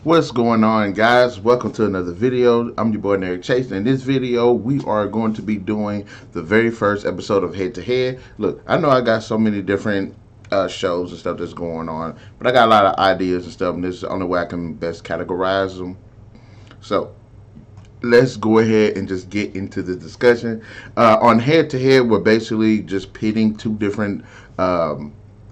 What's going on, guys? Welcome to another video. I'm your boy Narik Chase, and in this video we are going to be doing the very first episode of Head to Head. Look, I know I got so many different shows and stuff that's going on, but I got a lot of ideas and stuff, and this is the only way I can best categorize them. So let's go ahead and just get into the discussion. On Head to Head, we're basically just pitting two different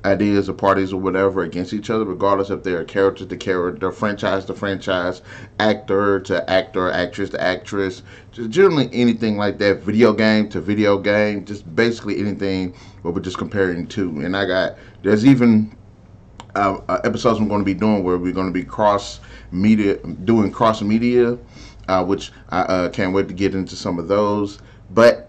ideas or parties or whatever against each other, regardless if they're character to character, franchise to franchise, actor to actor, actress to actress, just generally anything like that, video game to video game, just basically anything what we're just comparing to. And there's even episodes I'm going to be doing where we're going to be doing cross media, which I can't wait to get into some of those. But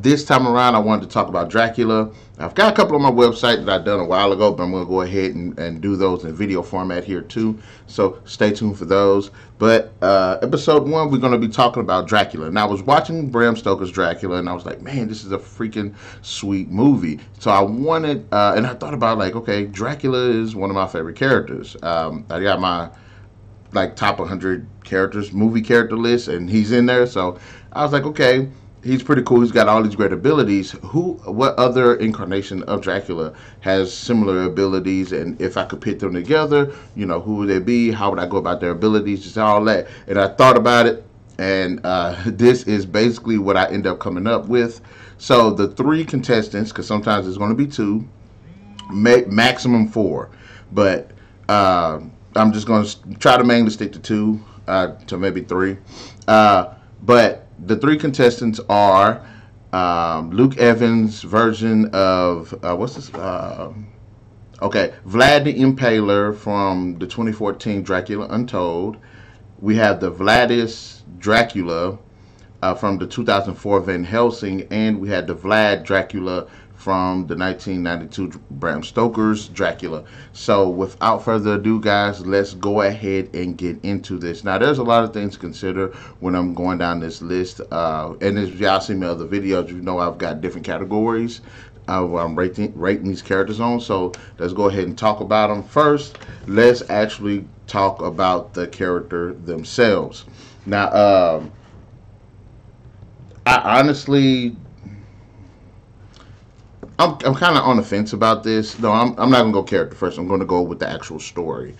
this time around, I wanted to talk about Dracula. I've got a couple on my website that I've done a while ago, but I'm going to go ahead and do those in video format here too. So stay tuned for those. But episode 1, we're going to be talking about Dracula. And I was watching Bram Stoker's Dracula, and I was like, man, this is a freaking sweet movie. So I wanted, and I thought about like, okay, Dracula is one of my favorite characters. I got my like top 100 characters, movie character list, and he's in there. So I was like, okay, he's pretty cool. He's got all these great abilities. What other incarnation of Dracula has similar abilities? And if I could pit them together, you know, who would they be? How would I go about their abilities? Just all that. And I thought about it, and this is basically what I end up coming up with. So the 3 contestants, because sometimes it's going to be 2, maximum 4, but I'm just going to try to mainly stick to 2 to maybe 3. But the 3 contestants are Luke Evans' version of what's this? Okay, Vlad the Impaler from the 2014 Dracula Untold. We have the Vladis Dracula from the 2004 Van Helsing, and we had the Vlad Dracula from the 1992 Bram Stoker's Dracula. So without further ado, guys, let's go ahead and get into this. Now, there's a lot of things to consider when I'm going down this list. And as y'all see my other videos, you know I've got different categories where I'm rating these characters on. So let's go ahead and talk about them. First, let's actually talk about the character themselves. Now, I honestly, I'm kind of on the fence about this. No, I'm not going to go character first. I'm going to go with the actual story.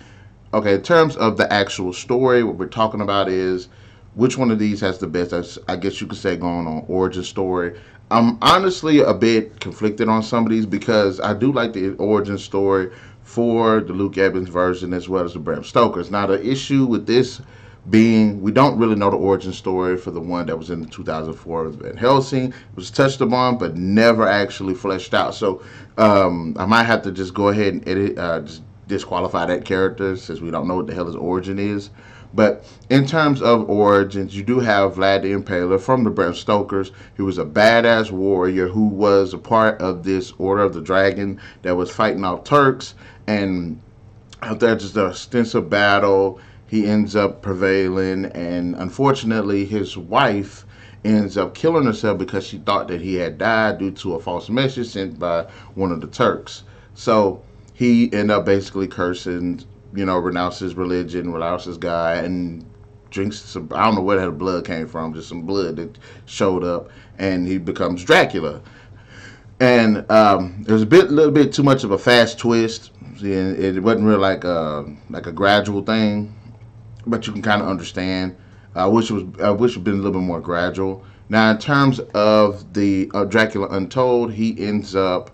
Okay, in terms of the actual story, what we're talking about is which one of these has the best, I guess you could say, going on origin story. I'm honestly a bit conflicted on some of these because I do like the origin story for the Luke Evans version as well as the Bram Stoker's. Now, the issue with this being we don't really know the origin story for the one that was in the 2004 Van Helsing. It was touched upon but never actually fleshed out. So I might have to just go ahead and edit, just disqualify that character since we don't know what the hell his origin is. But in terms of origins, you do have Vlad the Impaler from the Bram Stoker's. He was a badass warrior who was a part of this Order of the Dragon that was fighting off Turks, and after just an extensive battle, he ends up prevailing, and unfortunately his wife ends up killing herself because she thought that he had died due to a false message sent by one of the Turks. So he ended up basically cursing, you know, renounces religion, renounces God, and drinks some, I don't know where that blood came from, just some blood that showed up, and he becomes Dracula. And there's a little bit too much of a fast twist. It wasn't really like a gradual thing, but you can kind of understand. I wish it had been a little bit more gradual. Now, in terms of the Dracula Untold, he ends up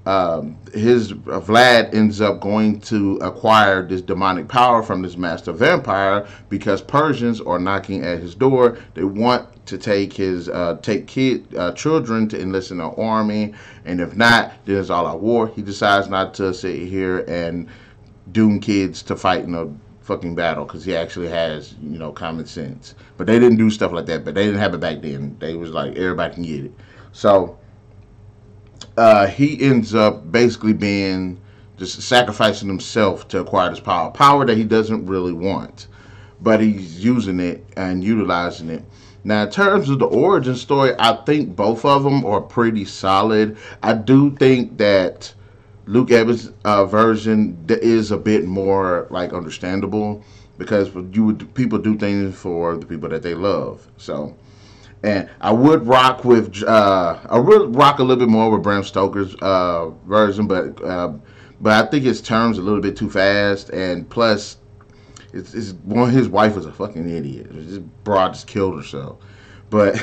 Vlad ends up going to acquire this demonic power from this master vampire because Persians are knocking at his door. They want to take his children to enlist in the army, and if not, then it's all out war. He decides not to sit here and doom kids to fight in a fucking battle because he actually has, you know, common sense. But they didn't do stuff like that. But they didn't have it back then. They was like, everybody can get it. So he ends up basically being just sacrificing himself to acquire this power that he doesn't really want, but he's using it and utilizing it. Now, in terms of the origin story, I think both of them are pretty solid. I do think that Luke Evans version is a bit more like understandable because people do things for the people that they love. So, and I would rock a little bit more with Bram Stoker's version, but I think his terms a little bit too fast, and plus, it's one his wife was a fucking idiot. This broad just killed herself. But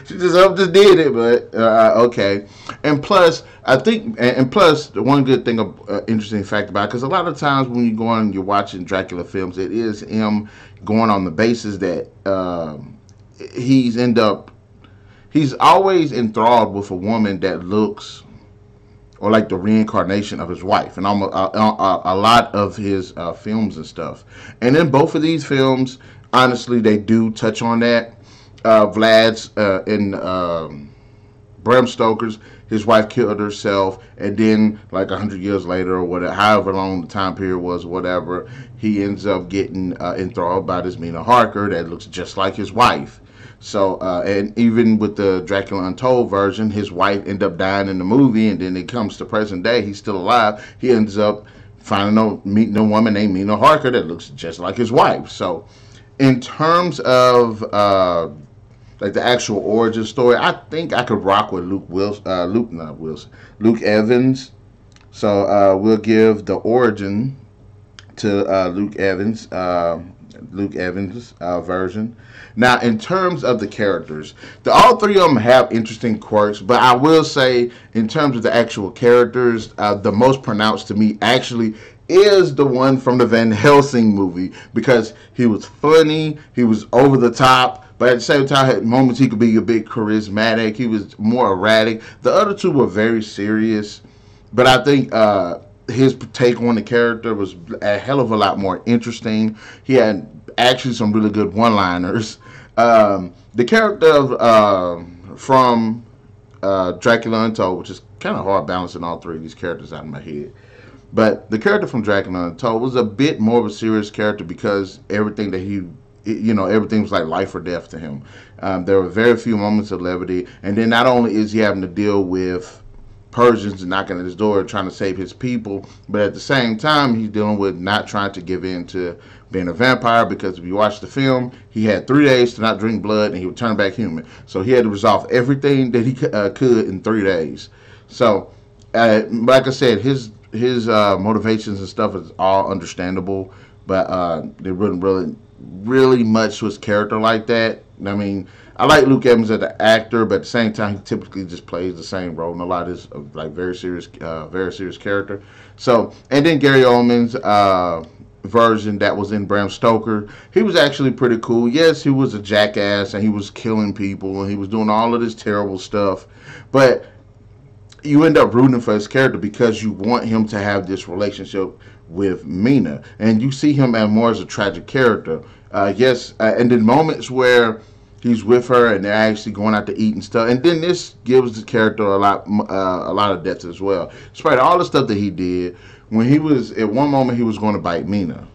she just did it. But okay, and plus I think, and plus the one good thing, interesting fact about it, because a lot of times when you go on, you're watching Dracula films, it is him going on the basis that he's always enthralled with a woman that looks or like the reincarnation of his wife, and almost a lot of his films and stuff. And in both of these films, honestly, they do touch on that. Vlad's in Bram Stoker's, his wife killed herself, and then like 100 years later or whatever, however long the time period was, whatever, he ends up getting enthralled by this Mina Harker that looks just like his wife. So, and even with the Dracula Untold version, his wife ended up dying in the movie, and then it comes to present day, he's still alive. He ends up meeting a woman named Mina Harker that looks just like his wife. So, in terms of like the actual origin story, I think I could rock with Luke Evans. So we'll give the origin to Luke Evans' version. Now, in terms of the characters, all three of them have interesting quirks, but I will say, in terms of the actual characters, the most pronounced to me actually is the one from the Van Helsing movie, because he was funny, he was over the top, but at the same time, at moments he could be a bit charismatic. He was more erratic. The other two were very serious, but I think his take on the character was a hell of a lot more interesting. He had actually some really good one-liners. The character from Dracula Untold, which is kind of hard balancing all three of these characters out in my head. But the character from Dracula Untold was a bit more of a serious character because everything that everything was like life or death to him. There were very few moments of levity. And then not only is he having to deal with Persians knocking at his door trying to save his people, but at the same time, he's dealing with not trying to give in to being a vampire, because if you watch the film, he had 3 days to not drink blood and he would turn back human. So he had to resolve everything that he could in 3 days. So, like I said, his motivations and stuff is all understandable, but there wasn't really much to his character like that. I mean, I like Luke Evans as an actor, but at the same time, he typically just plays the same role in a lot of his like very serious character. So, and then Gary Oldman's version that was in Bram Stoker, he was actually pretty cool. Yes, he was a jackass and he was killing people and he was doing all of this terrible stuff, but you end up rooting for his character because you want him to have this relationship with Mina, and you see him as more as a tragic character. Yes, and in moments where he's with her and they're actually going out to eat and stuff, and then this gives the character a lot of depth as well. Despite all the stuff that he did, when he was at one moment he was going to bite Mina,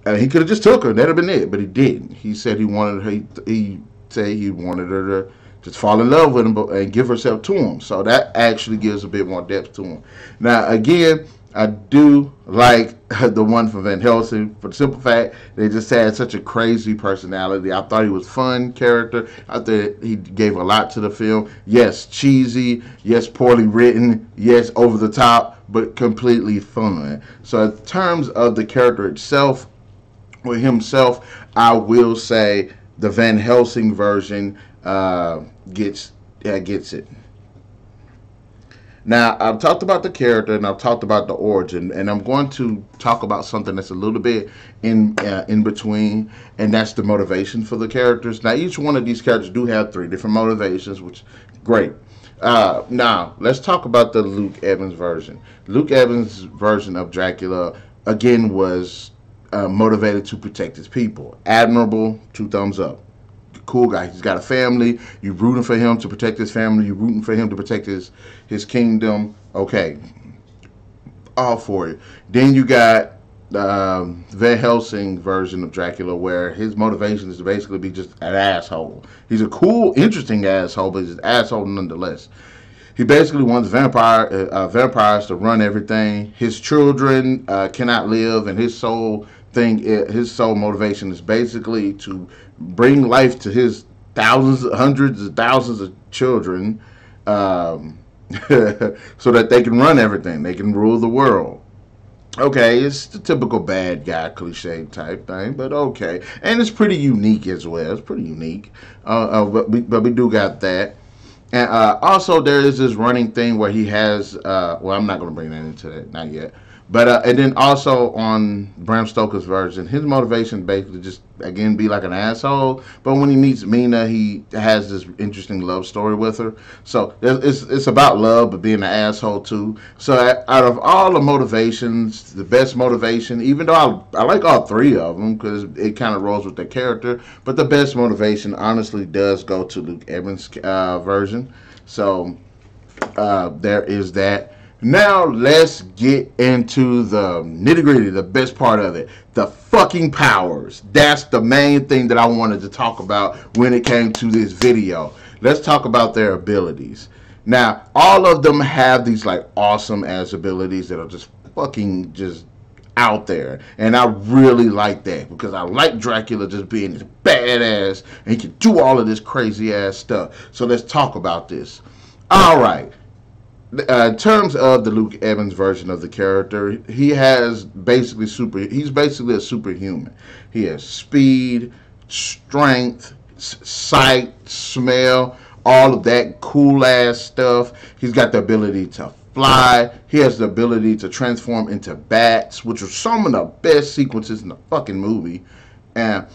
and he could have just took her, that'd have been it, but he didn't. He said he wanted her. He said he wanted her to just fall in love with him and give herself to him. So that actually gives a bit more depth to him. Now, again, I do like the one from Van Helsing for the simple fact they just had such a crazy personality. I thought he was a fun character. I thought he gave a lot to the film. Yes, cheesy. Yes, poorly written. Yes, over the top, but completely fun. So in terms of the character itself, with himself, I will say the Van Helsing version gets it. Now, I've talked about the character and I've talked about the origin, and I'm going to talk about something that's a little bit in between, and that's the motivation for the characters. Now, each one of these characters do have 3 different motivations, which great. Now, let's talk about the Luke Evans version. Luke Evans' version of Dracula, again, was motivated to protect his people. Admirable, 2 thumbs up. Cool guy. He's got a family. You're rooting for him to protect his family. You're rooting for him to protect his kingdom. Okay. All for it. Then you got Van Helsing version of Dracula, where his motivation is to basically be just an asshole. He's a cool, interesting asshole, but he's an asshole nonetheless. He basically wants vampires to run everything. His children cannot live, and his sole motivation is basically to bring life to his hundreds of thousands of children, so that they can run everything. They can rule the world. Okay, it's the typical bad guy cliche type thing, but okay, and it's pretty unique as well. It's pretty unique, but we do got that. And also, there is this running thing where he has. Well, I'm not going to bring that into that, not yet. But and then also on Bram Stoker's version, his motivation basically just again be like an asshole. But when he meets Mina, he has this interesting love story with her. So it's about love, but being an asshole too. So out of all the motivations, the best motivation, even though I like all three of them because it kind of rolls with the character, but the best motivation honestly does go to Luke Evans' version. So there is that. Now let's get into the nitty gritty, the best part of it. The fucking powers. That's the main thing that I wanted to talk about when it came to this video. Let's talk about their abilities. Now, all of them have these like awesome ass abilities that are just fucking just out there. And I really like that because I like Dracula just being this badass and he can do all of this crazy ass stuff. So let's talk about this. Alright. In terms of the Luke Evans version of the character, he's basically a superhuman. He has speed, strength, sight, smell, all of that cool ass stuff. He's got the ability to fly. He has the ability to transform into bats, which are some of the best sequences in the fucking movie. And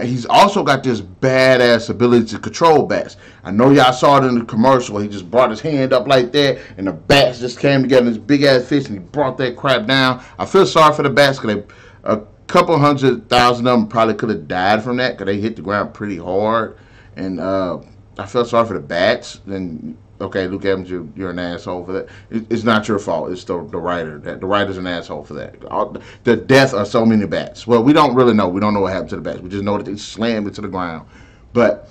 he's also got this badass ability to control bats. I know y'all saw it in the commercial. He just brought his hand up like that, and the bats just came together in this big-ass fist, and he brought that crap down. I feel sorry for the bats, because a couple 100,000 of them probably could have died from that, because they hit the ground pretty hard. And I feel sorry for the bats. And okay, Luke Evans, you're an asshole for that. It's not your fault. It's the writer. The writer's an asshole for that. The death of so many bats. Well, we don't really know. We don't know what happened to the bats. We just know that they slammed into the ground. But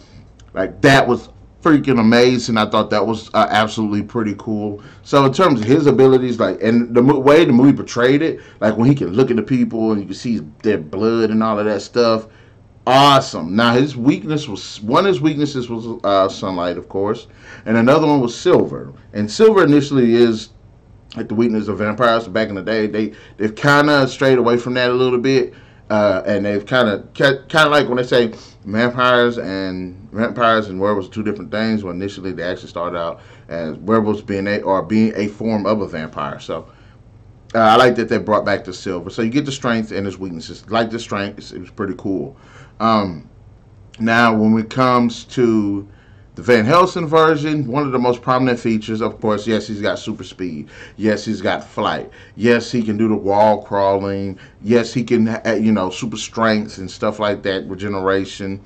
like that was freaking amazing. I thought that was absolutely pretty cool. So in terms of his abilities, like, and the way the movie portrayed it, like when he can look at the people and you can see their blood and all of that stuff. Awesome. Now one of his weaknesses was sunlight, of course, and another one was silver. And silver initially is like the weakness of vampires. Back in the day, they've kind of strayed away from that a little bit, and they've kind of like when they say vampires and werewolves are two different things. Well, initially they actually started out as werewolves being a form of a vampire. So. I like that they brought back the silver. So you get the strength and his weaknesses. Like the strength, it was pretty cool. Now, when it comes to the Van Helsing version, one of the most prominent features, of course, yes, he's got super speed. Yes, he's got flight. Yes, he can do the wall crawling. Yes, he can, super strength and stuff like that, regeneration.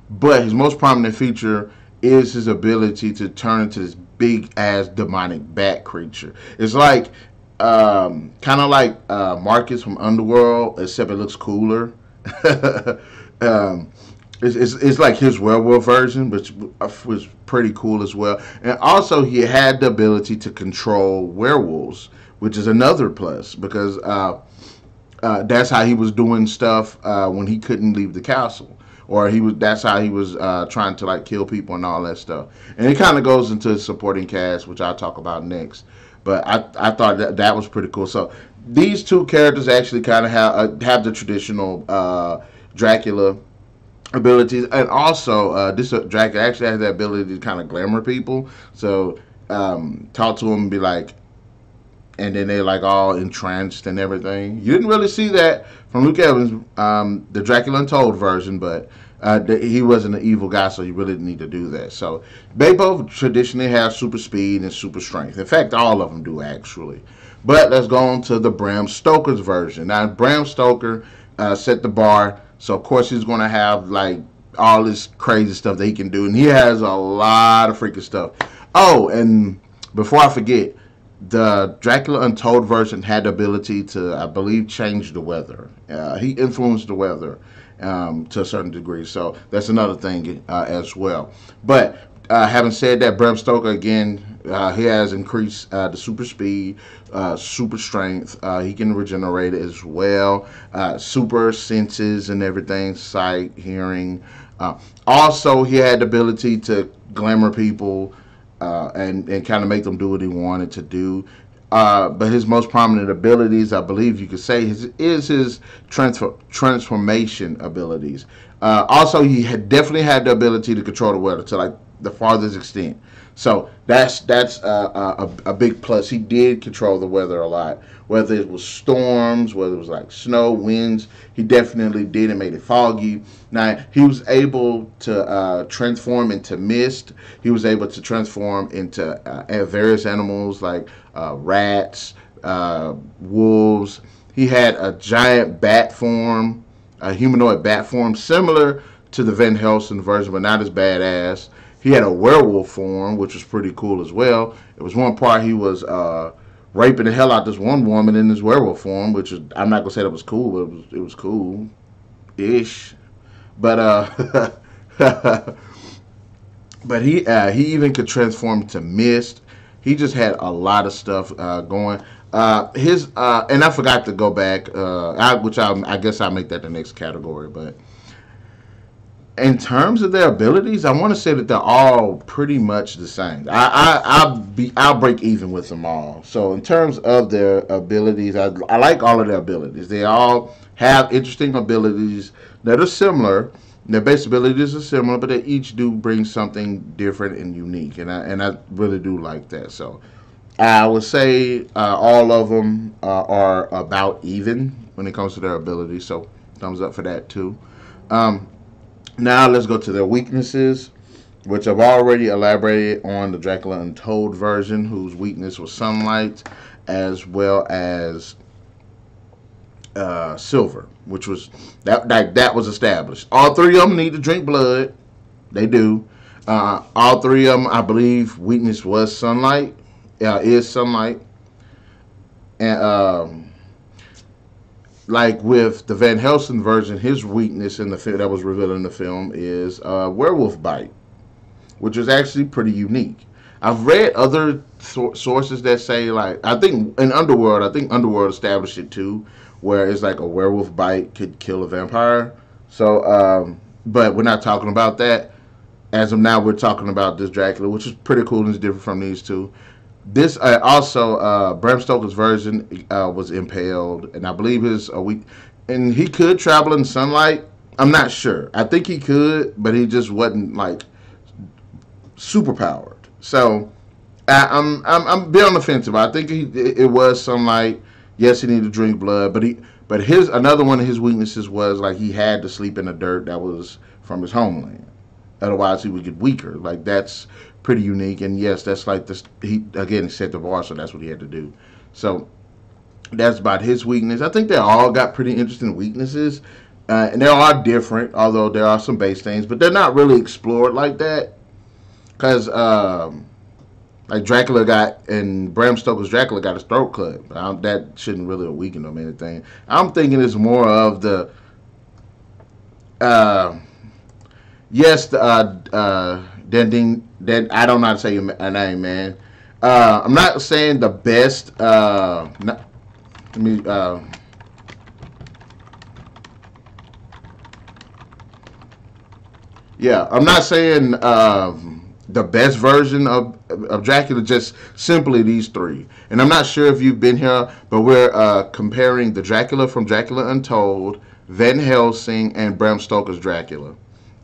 But his most prominent feature is his ability to turn into this big-ass demonic bat creature. It's like... kind of like Marcus from Underworld, except it looks cooler. It's like his werewolf version, which was pretty cool as well. And also, he had the ability to control werewolves, which is another plus because that's how he was doing stuff when he couldn't leave the castle, or that's how he was trying to like kill people and all that stuff. And it kind of goes into the supporting cast, which I'll talk about next. But I thought that was pretty cool. So these two characters actually kind of have the traditional Dracula abilities, and also this Dracula actually has the ability to kind of glamour people. So talk to them and be like, and then they're like all entranced and everything. You didn't really see that from Luke Evans, the Dracula Untold version, but he wasn't an evil guy, so you really didn't need to do that. So they both traditionally have super speed and super strength. In fact, all of them do actually. But let's go on to the Bram Stoker's version. Now, Bram Stoker set the bar, so of course he's going to have like all this crazy stuff that he can do, and he has a lot of freaking stuff. Oh, and before I forget, the Dracula Untold version had the ability to, I believe, change the weather. He influenced the weather to a certain degree, so that's another thing as well. But having said that, Bram Stoker again He has increased the super speed, super strength. He can regenerate as well. Super senses and everything, sight, hearing. Also, he had the ability to glamour people and kind of make them do what he wanted to do. But his most prominent abilities, I believe you could say, is his transformation abilities. Also, he had definitely had the ability to control the weather to like the farthest extent. So that's a big plus. He did control the weather a lot, whether it was storms, whether it was like snow, winds. He definitely did and made it foggy. Now he was able to transform into mist. He was able to transform into various animals like rats, wolves. He had a giant bat form, a humanoid bat form, similar to the Van Helsing version, but not as badass. He had a werewolf form, which was pretty cool as well. It was one part he was raping the hell out this one woman in his werewolf form, which is, I'm not gonna say that was cool, but it was cool, ish. But but he even could transform to mist. He just had a lot of stuff going. His and I forgot to go back, I guess I'll make that the next category, but in terms of their abilities, I want to say that they're all pretty much the same. I'll break even with them all. So in terms of their abilities, I like all of their abilities. They all have interesting abilities that are similar. Their base abilities are similar, but they each do bring something different and unique, and I really do like that. So I would say all of them are about even when it comes to their abilities. So thumbs up for that too. Now let's go to their weaknesses, which I've already elaborated on the Dracula Untold version, whose weakness was sunlight, as well as silver, which was that was established. All three of them need to drink blood. They do. All three of them, I believe, weakness was sunlight. Is sunlight, and like with the Van Helsing version, his weakness in the film that was revealed in the film is werewolf bite, which is actually pretty unique. I've read other sources that say, like, I think Underworld established it too, where it's like a werewolf bite could kill a vampire. So, but we're not talking about that. As of now, we're talking about this Dracula, which is pretty cool and is different from these two. This also Bram Stoker's version was impaled, and I believe his and he could travel in sunlight. I'm not sure. I think he could, but he just wasn't like super powered. So I'm a bit on the fence about. I think it was sunlight. Yes, he needed to drink blood, but his another one of his weaknesses was like he had to sleep in the dirt that was from his homeland. Otherwise, he would get weaker. Like that's pretty unique, and yes, that's like this. He again set the bar, so that's what he had to do. So that's about his weakness. I think they all got pretty interesting weaknesses, and they are different. Although there are some base things, but they're not really explored like that. Because like Dracula got and Bram Stoker's Dracula got his throat cut. That shouldn't really weaken him or anything. I'm thinking it's more of the yes, then I don't know how to say your name, man. I'm not saying the best. Yeah, I'm not saying the best version of Dracula. Just simply these three. And I'm not sure if you've been here, but we're comparing the Dracula from Dracula Untold, Van Helsing, and Bram Stoker's Dracula.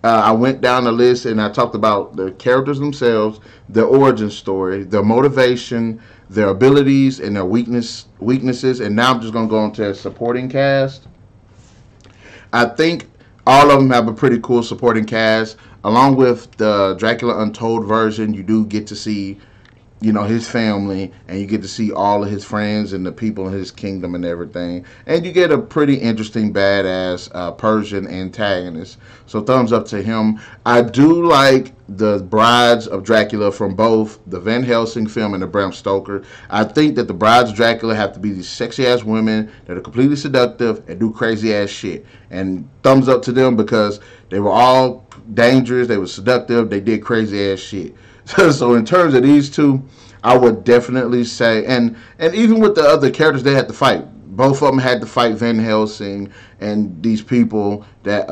I went down the list and I talked about the characters themselves, their origin story, their motivation, their abilities, and their weaknesses. And now I'm just going to go into their supporting cast. I think all of them have a pretty cool supporting cast. Along with the Dracula Untold version, you do get to see, you know, his family, and you get to see all of his friends and the people in his kingdom and everything. And you get a pretty interesting, badass Persian antagonist. So thumbs up to him. I do like the brides of Dracula from both the Van Helsing film and the Bram Stoker. I think that the brides of Dracula have to be these sexy-ass women that are completely seductive and do crazy-ass shit. And thumbs up to them because they were all dangerous, they were seductive, they did crazy-ass shit. So in terms of these two, I would definitely say, and even with the other characters they had to fight, both of them had to fight Van Helsing and these people that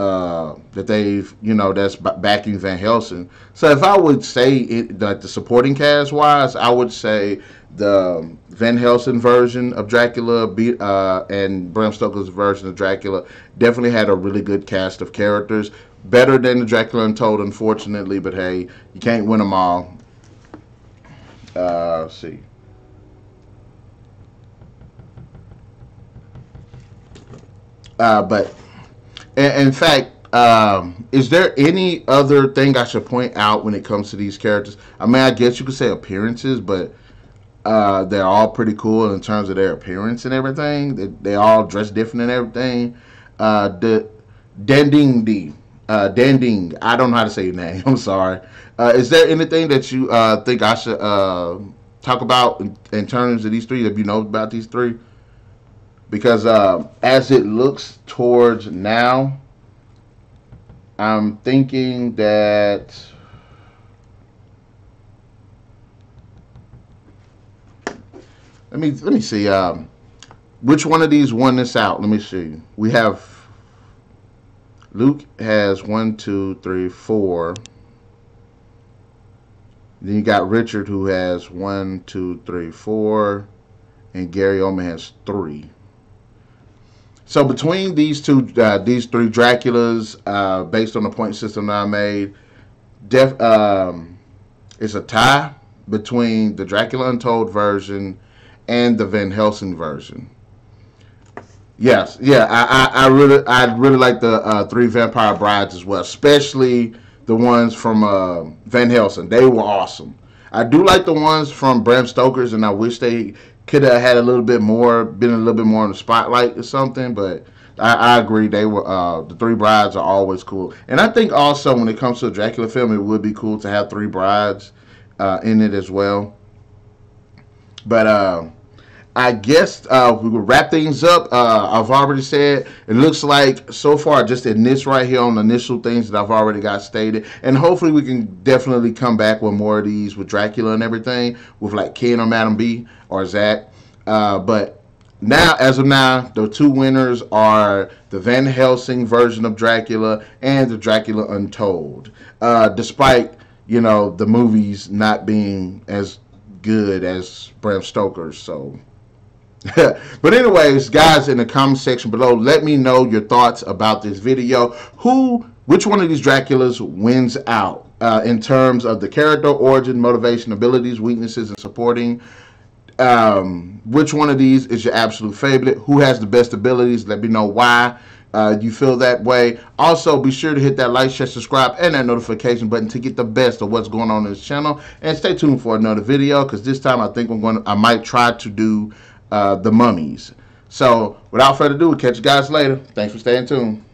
they've, that's backing Van Helsing. So if I would say it, like the supporting cast wise, I would say the Van Helsing version of Dracula and Bram Stoker's version of Dracula definitely had a really good cast of characters. Better than the Dracula Untold, unfortunately, but hey, you can't win them all. Let's see. But in fact, is there any other thing I should point out when it comes to these characters? I mean, I guess you could say appearances, but they're all pretty cool in terms of their appearance and everything. They all dress different and everything. The Danding, I don't know how to say your name. I'm sorry. Is there anything that you think I should talk about in terms of these three? If you know about these three? Because as it looks towards now, I'm thinking that let me see which one of these won this out. Let me see. We have Luke has 1, 2, 3, 4. Then you got Richard who has 1, 2, 3, 4, and Gary Oldman has 3. So between these three Draculas, based on the point system that I made, it's a tie between the Dracula Untold version and the Van Helsing version. Yes, yeah, I really like the 3 Vampire Brides as well, especially the ones from Van Helsing. They were awesome. I do like the ones from Bram Stoker's, and I wish they could have had been a little bit more in the spotlight or something. But I agree, they were the 3 brides are always cool. And I think also when it comes to a Dracula film, it would be cool to have 3 brides in it as well. But I guess we will wrap things up. I've already said it looks like so far just in this right here on the initial things that I've already got stated, and hopefully we can definitely come back with more of these with Dracula and everything with like Ken or Madam B or Zach. But now, as of now, the 2 winners are the Van Helsing version of Dracula and the Dracula Untold. Despite the movies not being as good as Bram Stoker's, so. But anyways, guys, in the comment section below, let me know your thoughts about this video. Which one of these Draculas wins out in terms of the character, origin, motivation, abilities, weaknesses, and supporting? Which one of these is your absolute favorite? Who has the best abilities? Let me know why you feel that way. Also, be sure to hit that like, share, subscribe, and that notification button to get the best of what's going on in this channel. And stay tuned for another video, because this time I think I might try to do the mummies. So without further ado, we'll catch you guys later. Thanks for staying tuned.